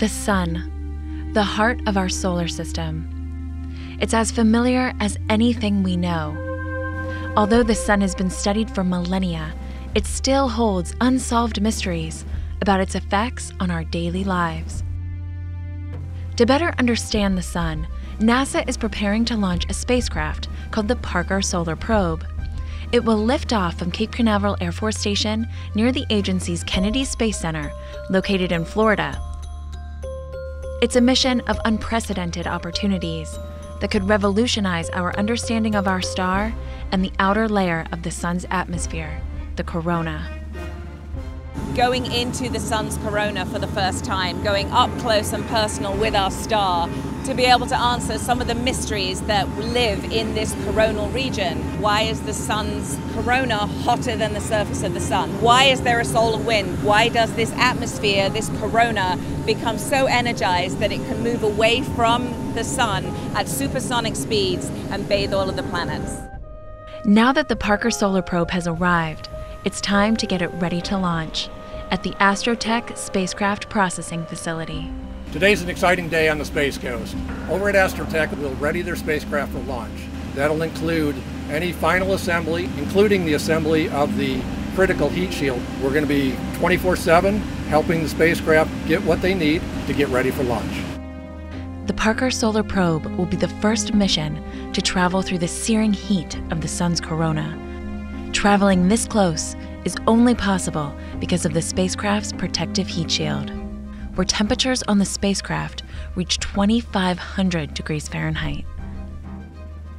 The sun, the heart of our solar system. It's as familiar as anything we know. Although the sun has been studied for millennia, it still holds unsolved mysteries about its effects on our daily lives. To better understand the sun, NASA is preparing to launch a spacecraft called the Parker Solar Probe. It will lift off from Cape Canaveral Air Force Station near the agency's Kennedy Space Center, located in Florida. It's a mission of unprecedented opportunities that could revolutionize our understanding of our star and the outer layer of the sun's atmosphere, the corona. Going into the sun's corona for the first time, going up close and personal with our star, to be able to answer some of the mysteries that live in this coronal region. Why is the sun's corona hotter than the surface of the sun? Why is there a solar wind? Why does this atmosphere, this corona, become so energized that it can move away from the sun at supersonic speeds and bathe all of the planets? Now that the Parker Solar Probe has arrived, it's time to get it ready to launch at the Astrotech Spacecraft Processing Facility. Today's an exciting day on the Space Coast. Over at Astrotech, we'll ready their spacecraft for launch. That'll include any final assembly, including the assembly of the critical heat shield. We're going to be 24/7 helping the spacecraft get what they need to get ready for launch. The Parker Solar Probe will be the first mission to travel through the searing heat of the sun's corona. Traveling this close is only possible because of the spacecraft's protective heat shield, where temperatures on the spacecraft reach 2,500 degrees Fahrenheit.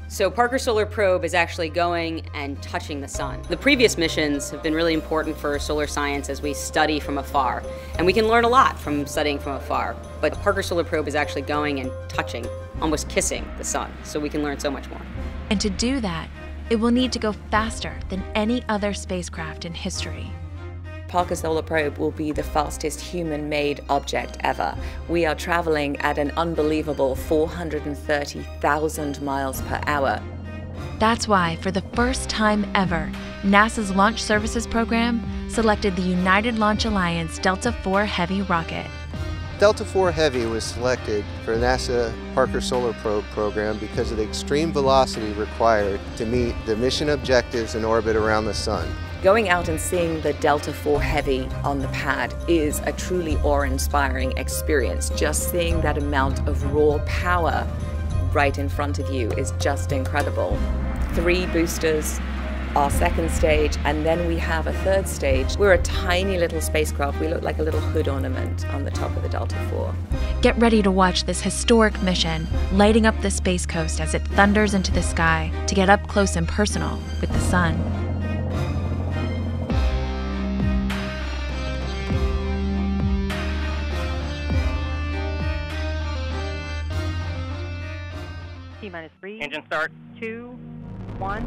So Parker Solar Probe is actually going and touching the sun. The previous missions have been really important for solar science as we study from afar. And we can learn a lot from studying from afar. But Parker Solar Probe is actually going and touching, almost kissing the sun. So we can learn so much more. And to do that, it will need to go faster than any other spacecraft in history. Parker Solar Probe will be the fastest human-made object ever. We are traveling at an unbelievable 430,000 miles per hour. That's why, for the first time ever, NASA's Launch Services Program selected the United Launch Alliance Delta IV Heavy rocket. Delta IV Heavy was selected for NASA Parker Solar Probe program because of the extreme velocity required to meet the mission objectives in orbit around the sun. Going out and seeing the Delta IV Heavy on the pad is a truly awe-inspiring experience. Just seeing that amount of raw power right in front of you is just incredible. 3 boosters, our second stage, and then we have a third stage. We're a tiny little spacecraft. We look like a little hood ornament on the top of the Delta IV. Get ready to watch this historic mission, lighting up the Space Coast as it thunders into the sky to get up close and personal with the sun. T-3. Engine start. 2, 1.